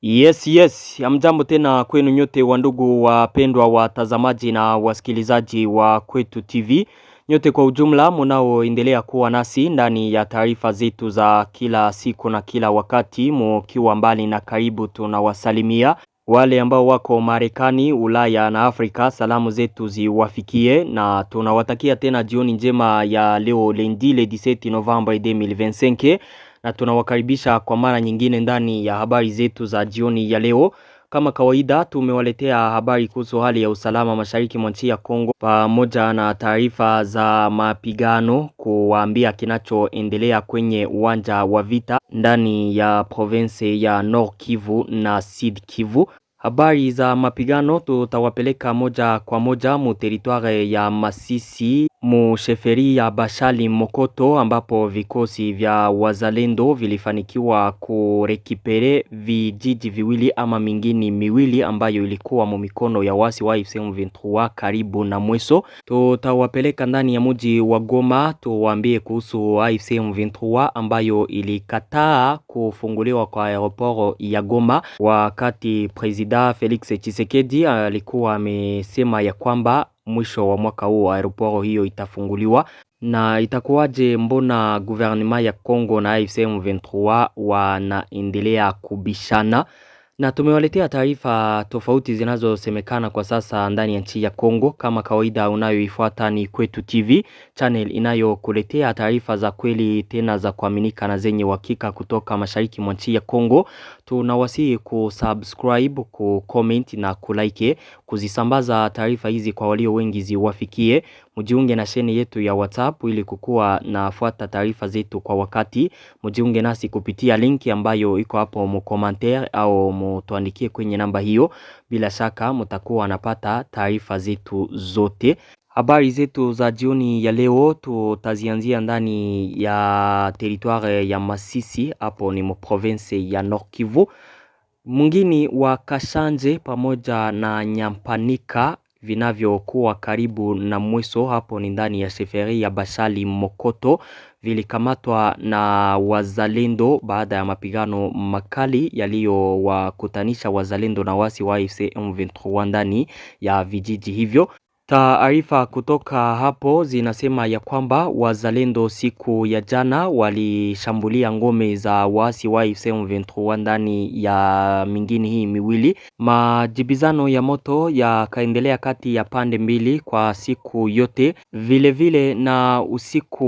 Yes, amjambo tena kwenu nyote wandugu wapendwa watazamaji na wasikilizaji wa Kwetu TV. Nyote kwa ujumla mnaoendelea kuwa nasi ndani ya taarifa zetu za kila siku na kila wakati, mkiwa mbali na karibu tunawasalimia. Wale ambao wako Marekani, Ulaya na Afrika, salamu zetu ziwafikie na tunawatakia tena jioni njema ya leo lundi le 17 November 2025. Na tunawakaribisha kwa mara nyingine ndani ya habari zetu za jioni ya leo. Kama kawaida tumewaletea habari kuhusu hali ya usalama mashariki mwa nchi ya Kongo, pamoja na taarifa za mapigano, kuwaambia kinachoendelea kwenye uwanja wa vita ndani ya province ya Nord Kivu na Sud Kivu. Habari za mapigano tutawapeleka moja kwa moja mu territoire ya Masisi, mu sheferi ya Bashali Mokoto, ambapo vikosi vya wazalendo vilifanikiwa kurekipere vijiji viwili ama mingini miwili ambayo ilikuwa mu mikono ya wasi wa AFC M23 karibu na Mweso. Tutawapeleka ndani ya mji wa Goma tuwaambie kuhusu AFC M23 ambayo ilikataa kufunguliwa kwa aeroport ya Goma, wakati President Felix Tshisekedi alikuwa amesema ya kwamba mwisho wa mwaka huu aeroport hiyo itafunguliwa. Na itakuwaje mbona gouvernement ya Kongo na AFC M23 wanaendelea kubishana? Na tumewaletea taarifa tofauti zinazosemekana kwa sasa ndani ya nchi ya Kongo. Kama kawaida unayoifuata ni Kwetu TV, channel inayokuletea taarifa za kweli tena za kuaminika na zenye uhakika kutoka mashariki mwa nchi ya Kongo. Tunawasihi kusubscribe, kucomment na kulike, kuzisambaza taarifa hizi kwa walio wengi ziwafikie. Mjiunge na sheni yetu ya WhatsApp ili kukua na fuata taarifa zetu kwa wakati. Mjiunge nasi kupitia linki ambayo iko hapo mu commentaire au mutuandikie kwenye namba hiyo. Bila shaka mtakuwa napata taarifa zetu zote. Habari zetu za jioni ya leo tutazianzia ndani ya territoire ya Masisi, hapo ni mu province ya Nord Kivu. Mwingine wa Kashanje pamoja na Nyampanika vinavyokuwa karibu na Mweso, hapo ni ndani ya sheferi ya Bashali Mokoto, vilikamatwa na wazalendo baada ya mapigano makali yaliyowakutanisha wazalendo na wasi wa AFC M23 ndani ya vijiji hivyo. Taarifa kutoka hapo zinasema ya kwamba wazalendo siku ya jana walishambulia ngome za waasi wa AFC M23 ndani ya mingini hii miwili. Majibizano ya moto yakaendelea kati ya pande mbili kwa siku yote. Vile na usiku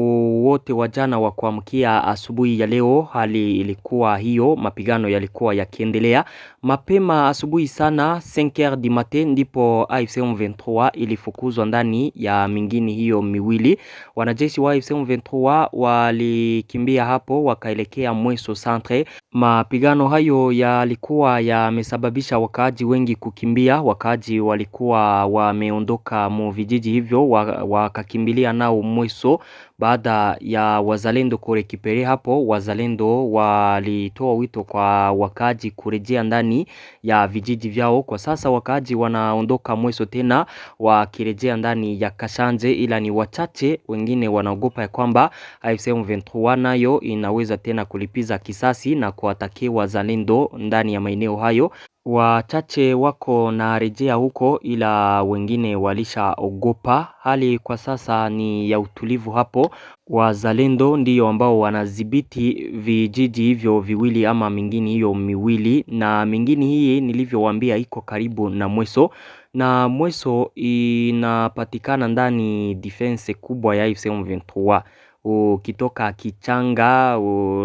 wote wa jana wa kuamkia asubuhi ya leo hali ilikuwa hiyo, mapigano yalikuwa yakiendelea. Mapema asubuhi sana 5h du matin ndipo AFC M23 ilifukuzwa ndani ya mingini hiyo miwili. Wanajeshi wa AFC M23 walikimbia hapo wakaelekea Mweso Centre. Mapigano hayo yalikuwa yamesababisha wakaaji wengi kukimbia. Wakaaji walikuwa wameondoka mu vijiji hivyo wakakimbilia nao Mweso. Baada ya wazalendo kurekipere hapo, wazalendo walitoa wito kwa wakaaji kurejea ndani ya vijiji vyao. Kwa sasa wakaaji wanaondoka Mweso tena wakirejea ndani ya Kashanje, ila ni wachache. Wengine wanaogopa ya kwamba AFC M23 nayo inaweza tena kulipiza kisasi na kuwatakia wazalendo ndani ya maeneo hayo. Wachache wako na rejea huko, ila wengine walishaogopa. Hali kwa sasa ni ya utulivu hapo. Wazalendo ndio ambao wanadhibiti vijiji hivyo viwili ama mingini hiyo miwili, na mingini hii nilivyowaambia iko karibu na Mweso, na Mweso inapatikana ndani defense kubwa ya AFC M23. Ukitoka Kichanga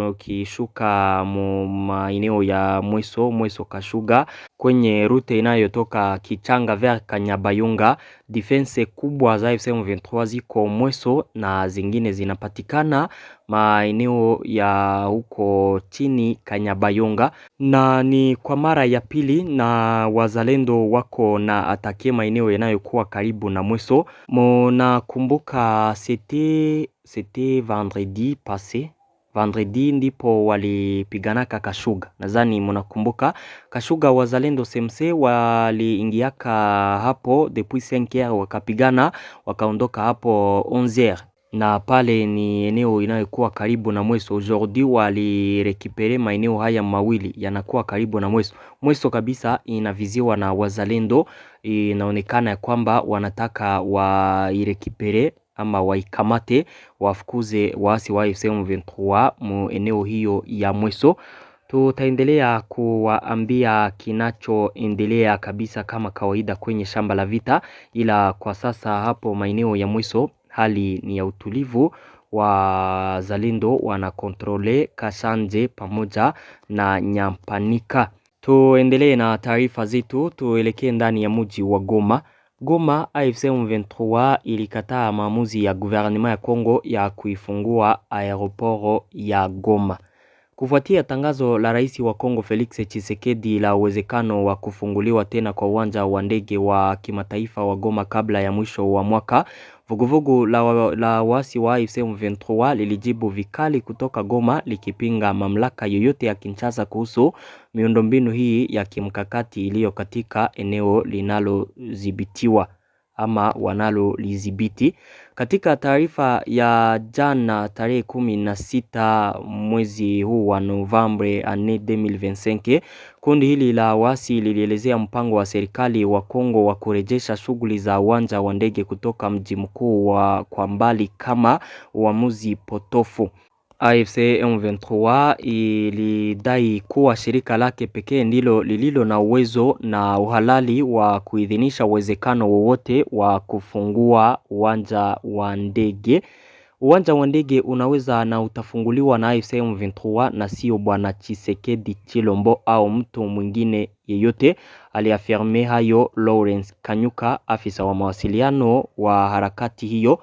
ukishuka maeneo ya Mweso Kashuga kwenye rute inayotoka Kichanga vers Kanyabayonga, defense kubwa za AFC M23 ziko Mweso na zingine zinapatikana maeneo ya huko chini Kanyabayonga. Na ni kwa mara ya pili na wazalendo wako na atake maeneo yanayokuwa karibu na Mweso. Mnakumbuka c'était vendredi passé. Vendredi ndipo walipiganaka Kashuga. Nadhani mnakumbuka Kashuga, wazalendo SMC waliingiaka hapo depuis 5h wakapigana, wakaondoka hapo 11h. na pale ni eneo inayokuwa karibu na Mweso. Aujourd'hui walirekipere maeneo haya mawili yanakuwa karibu na Mweso. Mweso kabisa inaviziwa na wazalendo. Inaonekana ya kwamba wanataka wairekipere ama waikamate, wafukuze waasi wa AFC M23 mu eneo hiyo ya Mweso. Tutaendelea kuwaambia kinachoendelea kabisa kama kawaida kwenye shamba la vita, ila kwa sasa hapo maeneo ya Mweso hali ni ya utulivu. Wazalendo wanakontrole Kasanje pamoja na Nyampanika. Tuendelee na taarifa zetu, tuelekee ndani ya mji wa Goma. Goma, AFC M23 ilikataa maamuzi ya gouvernement ya Kongo ya kuifungua aeroport ya Goma. Kufuatia tangazo la rais wa Kongo Felix Tshisekedi la uwezekano wa kufunguliwa tena kwa uwanja wa ndege wa kimataifa wa Goma kabla ya mwisho wa mwaka, vuguvugu la wasi wa AFC M23 lilijibu vikali kutoka Goma likipinga mamlaka yoyote ya Kinshasa kuhusu miundombinu hii ya kimkakati iliyo katika eneo linalodhibitiwa ama wanalolidhibiti. Katika taarifa ya jana tarehe 16 mwezi huu wa Novembre 2025, kundi hili la wasi lilielezea mpango wa serikali wa Kongo wa kurejesha shughuli za uwanja wa ndege kutoka mji mkuu kwa mbali kama uamuzi potofu. AFC M23 ilidai kuwa shirika lake pekee ndilo lililo na uwezo na uhalali wa kuidhinisha uwezekano wowote wa kufungua uwanja wa ndege. Uwanja wa ndege unaweza na utafunguliwa na AFC M23 na sio bwana Tshisekedi Chilombo au mtu mwingine yeyote, aliafirme hayo Lawrence Kanyuka, afisa wa mawasiliano wa harakati hiyo.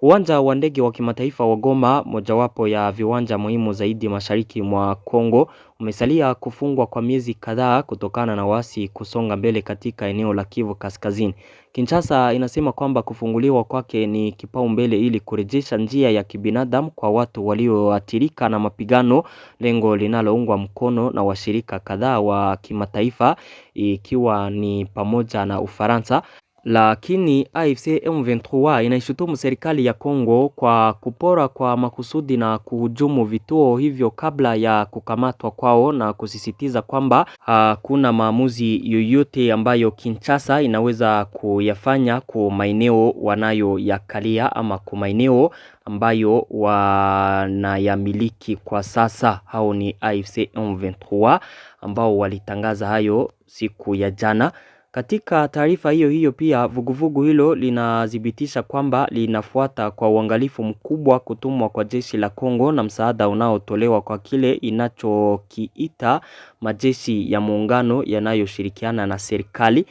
Uwanja wa ndege wa kimataifa wa Goma, mojawapo ya viwanja muhimu zaidi mashariki mwa Kongo, umesalia kufungwa kwa miezi kadhaa kutokana na wasi kusonga mbele katika eneo la Kivu Kaskazini. Kinshasa inasema kwamba kufunguliwa kwake ni kipaumbele ili kurejesha njia ya kibinadamu kwa watu walioathirika na mapigano, lengo linaloungwa mkono na washirika kadhaa wa kimataifa ikiwa ni pamoja na Ufaransa. Lakini AFC M23 inaishutumu serikali ya Kongo kwa kupora kwa makusudi na kuhujumu vituo hivyo kabla ya kukamatwa kwao, na kusisitiza kwamba hakuna maamuzi yoyote ambayo Kinshasa inaweza kuyafanya kwa maeneo wanayoyakalia ama kwa maeneo ambayo wanayamiliki kwa sasa. Hao ni AFC M23 ambao walitangaza hayo siku ya jana. Katika taarifa hiyo pia vuguvugu hilo linadhibitisha kwamba linafuata kwa uangalifu mkubwa kutumwa kwa jeshi la Kongo na msaada unaotolewa kwa kile inachokiita majeshi ya muungano yanayoshirikiana na serikali.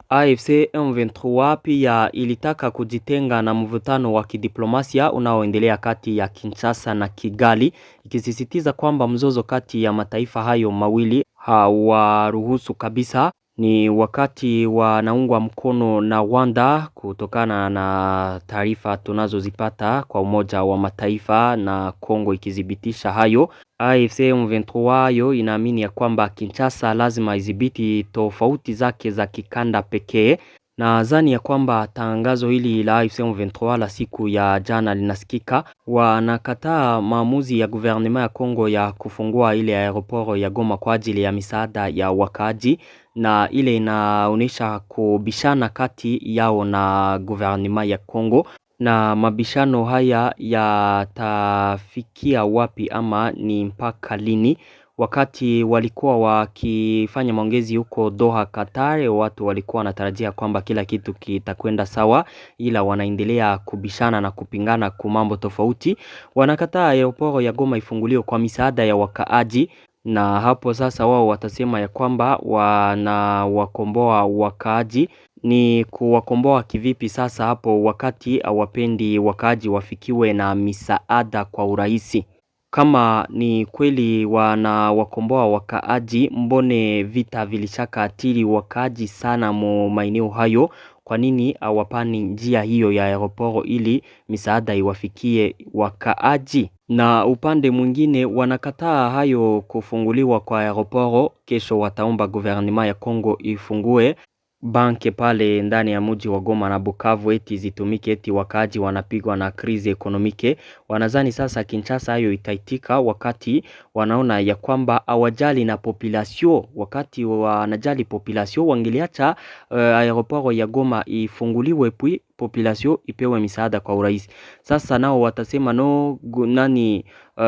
AFC M23 pia ilitaka kujitenga na mvutano wa kidiplomasia unaoendelea kati ya Kinshasa na Kigali, ikisisitiza kwamba mzozo kati ya mataifa hayo mawili hawaruhusu kabisa. Ni wakati wanaungwa mkono na Rwanda kutokana na taarifa tunazozipata kwa Umoja wa Mataifa na Kongo ikidhibitisha hayo. AFC M23 inaamini ya kwamba Kinshasa lazima idhibiti tofauti zake za kikanda pekee. Nadhani ya kwamba tangazo hili la AFC M23 la siku ya jana linasikika. Wanakataa maamuzi ya gouvernement ya Kongo ya kufungua ile aeroport ya Goma kwa ajili ya misaada ya wakaaji, na ile inaonesha kubishana kati yao na gouvernement ya Kongo. Na mabishano haya yatafikia wapi ama ni mpaka lini? Wakati walikuwa wakifanya maongezi huko Doha, Qatar, watu walikuwa wanatarajia kwamba kila kitu kitakwenda sawa, ila wanaendelea kubishana na kupingana kwa mambo tofauti. Wanakataa aeroport ya Goma ifunguliwe kwa misaada ya wakaaji, na hapo sasa wao watasema ya kwamba wanawakomboa wakaaji. Ni kuwakomboa kivipi sasa hapo wakati hawapendi wakaaji wafikiwe na misaada kwa urahisi? Kama ni kweli wanawakomboa wakaaji, mbone vita vilishaka atiri wakaaji sana maeneo hayo? Kwa nini hawapani njia hiyo ya aeroport ili misaada iwafikie wakaaji? Na upande mwingine wanakataa hayo kufunguliwa kwa aeroport. Kesho wataomba gouvernement ya Kongo ifungue banke pale ndani ya mji wa Goma na Bukavu eti zitumike eti wakaaji wanapigwa na krizi ekonomike. Wanazani sasa Kinshasa hayo itaitika wakati wanaona ya kwamba hawajali na population. Wakati wanajali population wangeliacha aeroport ya Goma ifunguliwe puis population ipewe misaada kwa urahisi. Sasa nao watasema no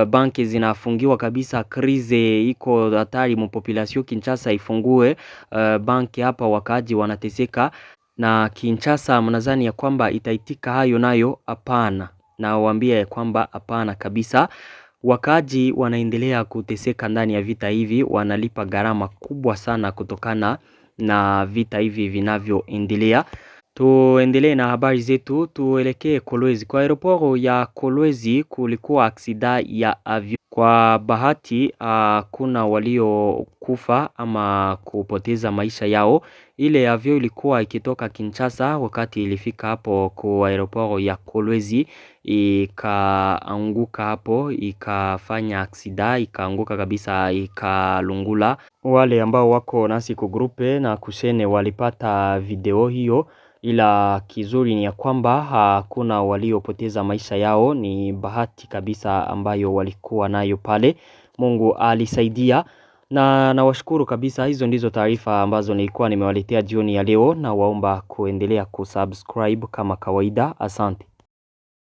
banki zinafungiwa kabisa, krize iko hatari mu population, Kinshasa ifungue banki hapa wakaaji wanateseka. Na Kinshasa mnadhani ya kwamba itaitika hayo? Nayo hapana. Na waambia ya kwamba hapana kabisa. Wakaaji wanaendelea kuteseka ndani ya vita hivi, wanalipa gharama kubwa sana kutokana na vita hivi vinavyoendelea. Tuendelee na habari zetu, tuelekee Kolwezi. Kwa aeroport ya Kolwezi kulikuwa aksida ya avion. Kwa bahati kuna waliokufa ama kupoteza maisha yao. Ile avion ilikuwa ikitoka Kinshasa, wakati ilifika hapo kwa aeroport ya Kolwezi ikaanguka hapo, ikafanya aksida, ikaanguka kabisa, ikalungula. Wale ambao wako nasi kugrupe na kushene walipata video hiyo, ila kizuri ni ya kwamba hakuna waliopoteza maisha yao. Ni bahati kabisa ambayo walikuwa nayo pale. Mungu alisaidia na nawashukuru kabisa. Hizo ndizo taarifa ambazo nilikuwa nimewaletea jioni ya leo, na waomba kuendelea kusubscribe kama kawaida. Asante.